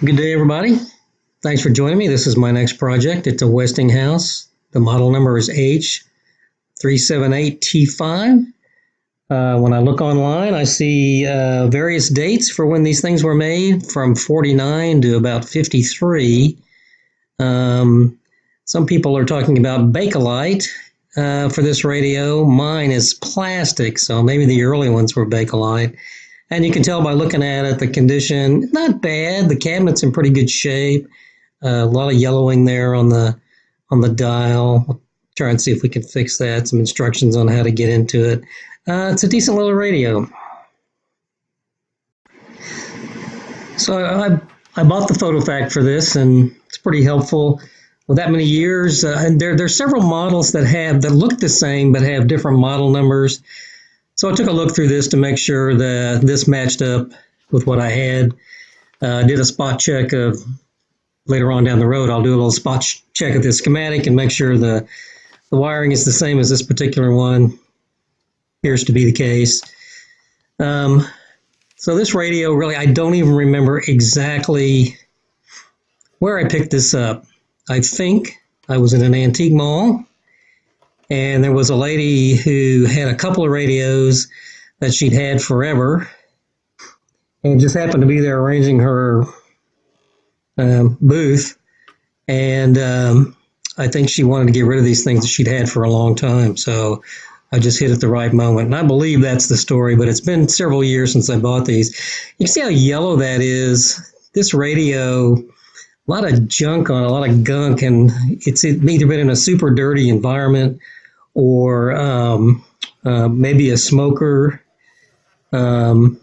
Good day, everybody. Thanks for joining me. This is my next project. It's a Westinghouse. The model number is H-378T5. When I look online, I see various dates for when these things were made, from 49 to about 53. Some people are talking about Bakelite for this radio. Mine is plastic, so maybe the early ones were Bakelite. And you can tell by looking at it, the condition, not bad. The cabinet's in pretty good shape. A lot of yellowing there on the dial. I'll try and see if we can fix that. Some instructions on how to get into it. It's a decent little radio. So I bought the PhotoFact for this, and it's pretty helpful. With that many years, and there's several models that look the same but have different model numbers. So I took a look through this to make sure that this matched up with what I had. Did a spot check of later on down the road. I'll do a little spot check of the schematic and make sure the wiring is the same as this particular one. Appears to be the case. So this radio, really, I don't even remember exactly where I picked this up. I think I was in an antique mall, and there was a lady who had a couple of radios that she'd had forever, and just happened to be there arranging her booth, and I think she wanted to get rid of these things that she'd had for a long time, so I just hit at the right moment, and I believe that's the story, but it's been several years since I bought these. You can see how yellow that is. This radio, a lot of junk on it, a lot of gunk, and it's either been in a super dirty environment or maybe a smoker. So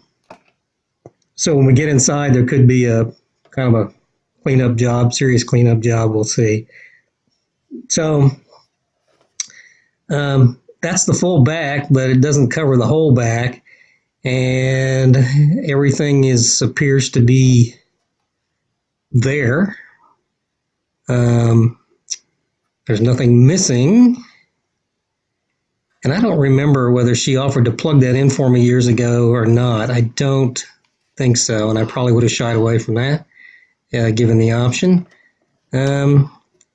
when we get inside, there could be a kind of a cleanup job, serious cleanup job, we'll see. So that's the full back, but it doesn't cover the whole back, and everything appears to be there. There's nothing missing. And I don't remember whether she offered to plug that in for me years ago or not. I don't think so, and I probably would have shied away from that, given the option.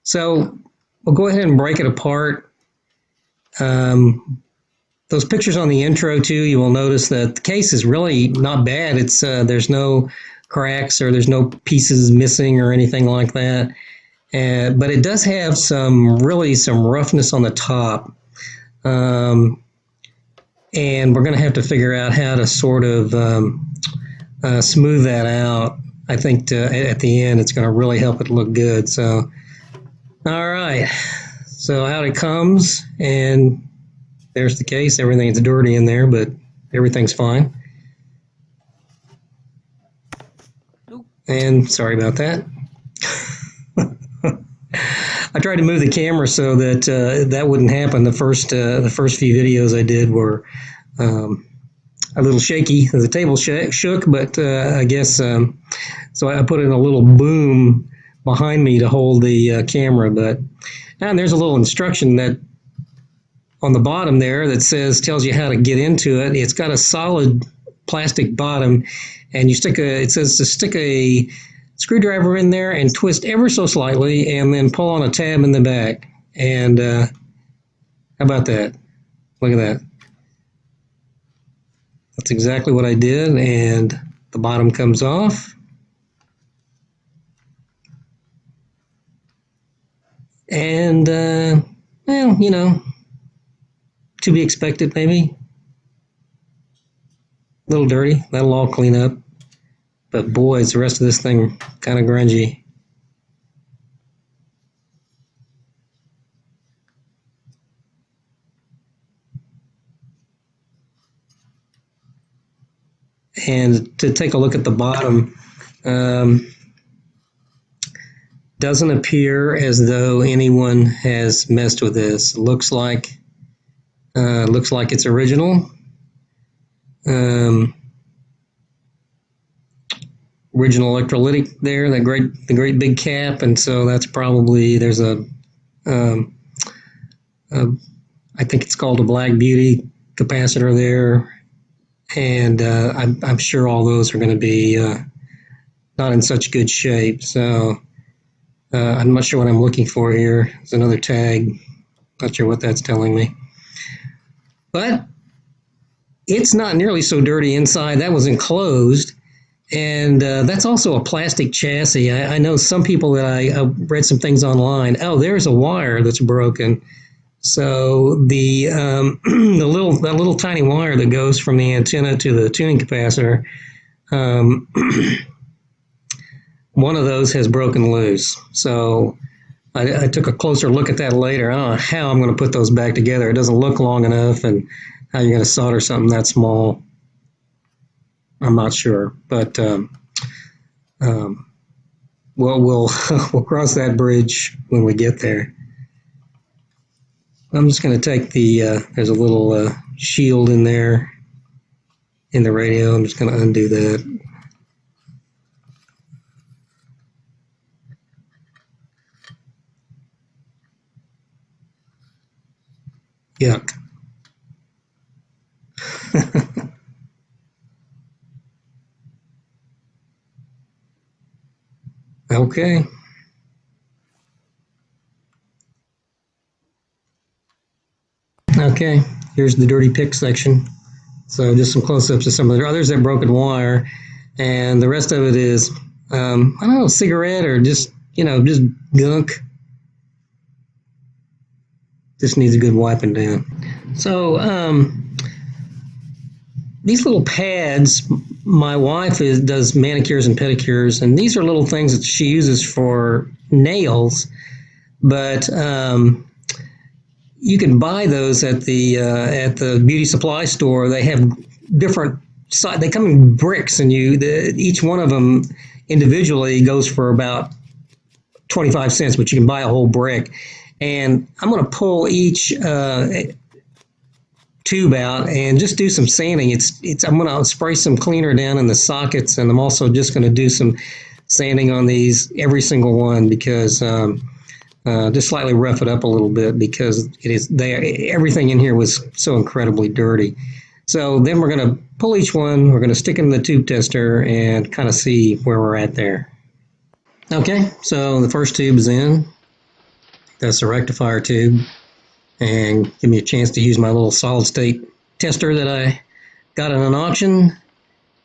So we'll go ahead and break it apart. Those pictures on the intro, too, you will notice that the case is really not bad. It's there's no cracks or there's no pieces missing or anything like that. But it does have some roughness on the top. And we're going to have to figure out how to sort of smooth that out. I think at the end it's going to really help it look good. So, all right. So out it comes, and there's the case. Everything's dirty in there, but everything's fine. And sorry about that. I tried to move the camera so that that wouldn't happen. The first few videos I did were a little shaky. The table shook, but I guess so. I put in a little boom behind me to hold the camera. And there's a little instruction that on the bottom there that tells you how to get into it. It's got a solid plastic bottom, and it says to stick a screwdriver in there and twist ever so slightly, and then pull on a tab in the back. And how about that? Look at that. That's exactly what I did, and the bottom comes off. And, well, you know, to be expected maybe. A little dirty. That'll all clean up. But boy, is the rest of this thing kind of grungy. And to take a look at the bottom, doesn't appear as though anyone has messed with this. Looks like it's original. Original electrolytic there, the great big cap, and so that's probably there's I think it's called a Black Beauty capacitor there, and I'm sure all those are going to be not in such good shape. So I'm not sure what I'm looking for here. There's another tag. Not sure what that's telling me. But it's not nearly so dirty inside. That was enclosed. And that's also a plastic chassis. I know some people that I read some things online. Oh, there's a wire that's broken. So the that little tiny wire that goes from the antenna to the tuning capacitor, one of those has broken loose. So I took a closer look at that later. I don't know how I'm going to put those back together. It doesn't look long enough, and how you're going to solder something that small, I'm not sure. But we'll we'll cross that bridge when we get there. I'm just going to take the there's a little shield in there in the radio. I'm just going to undo that. Yuck. Okay. Okay, here's the dirty pick section. So just some close-ups of some of the others that broken wire, and the rest of it is I don't know, cigarette or just just gunk. Just needs a good wiping down. So these little pads, my wife does manicures and pedicures, and these are little things that she uses for nails, but you can buy those at the beauty supply store. They have different size. They come in bricks, and each one of them individually goes for about 25 cents, but you can buy a whole brick. And I'm going to pull each tube out and just do some sanding. I'm going to spray some cleaner down in the sockets, and I'm also just going to do some sanding on these, every single one, because just slightly rough it up a little bit, because everything in here was so incredibly dirty. So then we're going to pull each one, we're going to stick it in the tube tester and kind of see where we're at there. Okay, so the first tube is in. That's the rectifier tube, and give me a chance to use my little solid state tester that I got at an auction,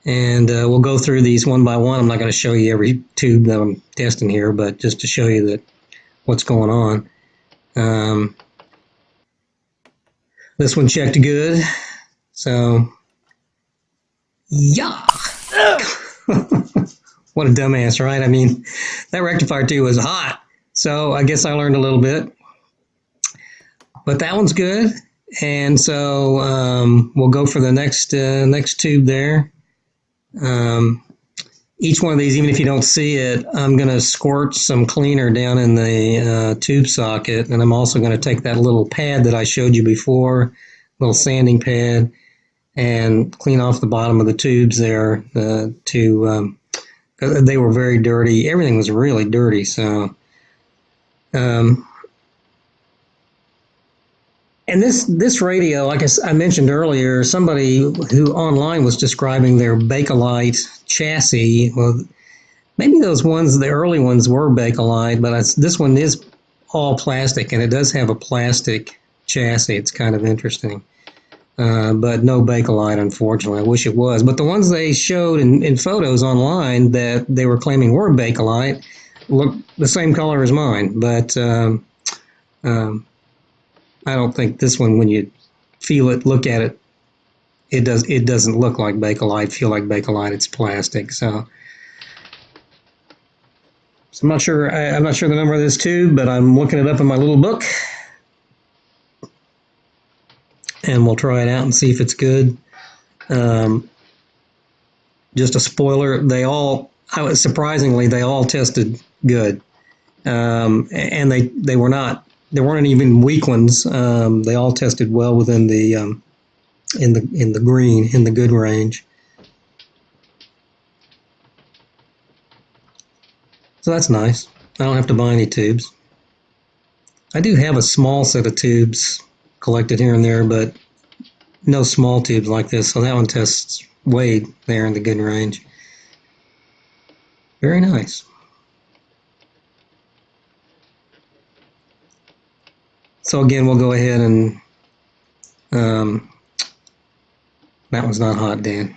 and we'll go through these one by one. I'm not going to show you every tube that I'm testing here, but just to show you that what's going on. This one checked good, so yeah. What a dumbass, right? I mean, that rectifier tube was hot. So I guess I learned a little bit, but that one's good. And so we'll go for the next tube there. Each one of these, even if you don't see it, I'm going to squirt some cleaner down in the tube socket. And I'm also going to take that little pad that I showed you before, little sanding pad, and clean off the bottom of the tubes there. They were very dirty. Everything was really dirty. So. And this radio, like I mentioned earlier, somebody who online was describing their Bakelite chassis. Well, maybe those ones, the early ones, were Bakelite, but this one is all plastic, and it does have a plastic chassis. It's kind of interesting. But no Bakelite, unfortunately. I wish it was. But the ones they showed in photos online that they were claiming were Bakelite look the same color as mine, but I don't think this one, when you feel it, look at it, it doesn't look like Bakelite, feel like Bakelite. It's plastic. So I'm not sure the number of this tube, but I'm looking it up in my little book, and we'll try it out and see if it's good. Just a spoiler, surprisingly, they all tested good, and there weren't even weak ones. They all tested well within the in the green, in the good range. So that's nice. I don't have to buy any tubes. I do have a small set of tubes collected here and there, but no small tubes like this. So that one tests way there in the good range. Very nice. So again, we'll go ahead and, that was not hot, Dan.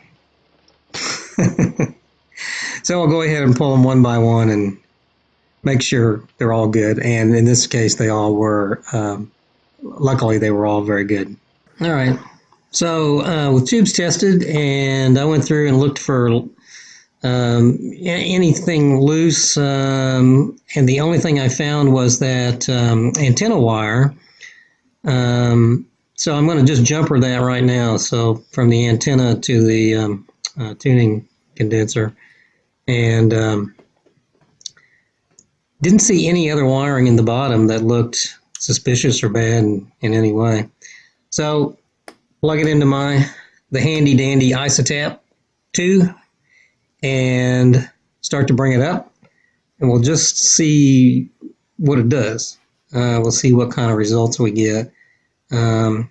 So we'll go ahead and pull them one by one and make sure they're all good. And in this case, they all were, luckily they were all very good. All right. So with tubes tested, and I went through and looked for anything loose, and the only thing I found was that antenna wire. So I'm going to just jumper that right now. So from the antenna to the tuning condenser, and didn't see any other wiring in the bottom that looked suspicious or bad in any way. So plug it into the handy dandy isotap 2 and start to bring it up, and we'll just see what it does. We'll see what kind of results we get. It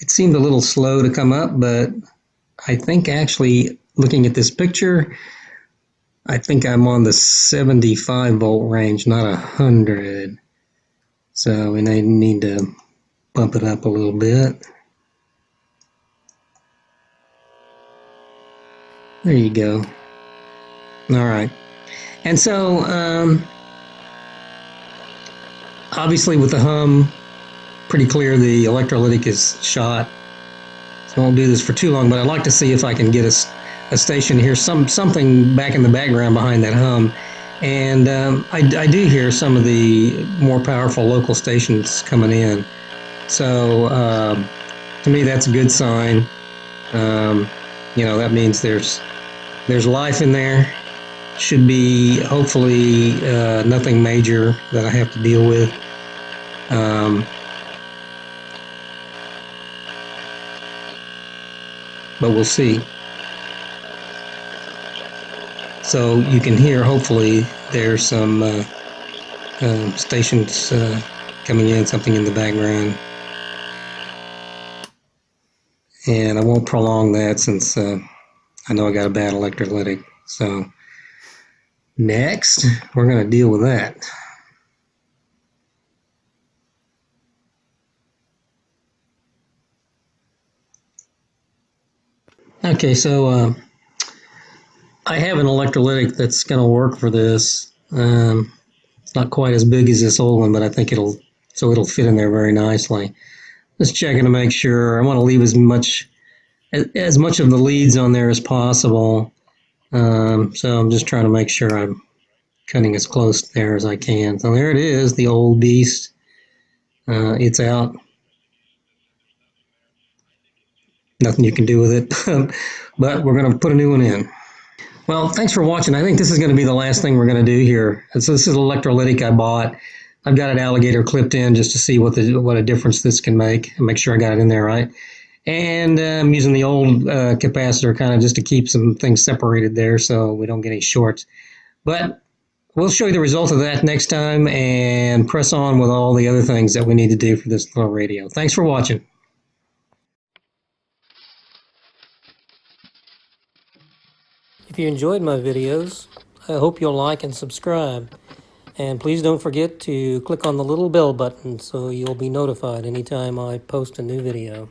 seemed a little slow to come up, but I think actually looking at this picture, I think I'm on the 75 volt range, not 100. So we need to bump it up a little bit. There you go. All right. And so, obviously with the hum, pretty clear the electrolytic is shot. So I won't do this for too long, but I'd like to see if I can get a station here, something back in the background behind that hum. And I do hear some of the more powerful local stations coming in. So to me, that's a good sign. That means there's life in there. Should be hopefully nothing major that I have to deal with. But we'll see. So you can hear, hopefully, there's some stations coming in, something in the background. And I won't prolong that since I know I got a bad electrolytic. So next, we're going to deal with that. Okay, so I have an electrolytic that's going to work for this. It's not quite as big as this old one, but I think it'll fit in there very nicely. Just checking to make sure. I want to leave as much of the leads on there as possible. So I'm just trying to make sure I'm cutting as close there as I can. So there it is, the old beast. It's out. Nothing you can do with it, but we're going to put a new one in. Well, thanks for watching. I think this is going to be the last thing we're going to do here. So this is an electrolytic I bought. I've got an alligator clipped in just to see what a difference this can make, and make sure I got it in there right. And I'm using the old capacitor kind of just to keep some things separated there so we don't get any shorts. But we'll show you the result of that next time and press on with all the other things that we need to do for this little radio. Thanks for watching. If you enjoyed my videos, I hope you'll like and subscribe. And please don't forget to click on the little bell button so you'll be notified anytime I post a new video.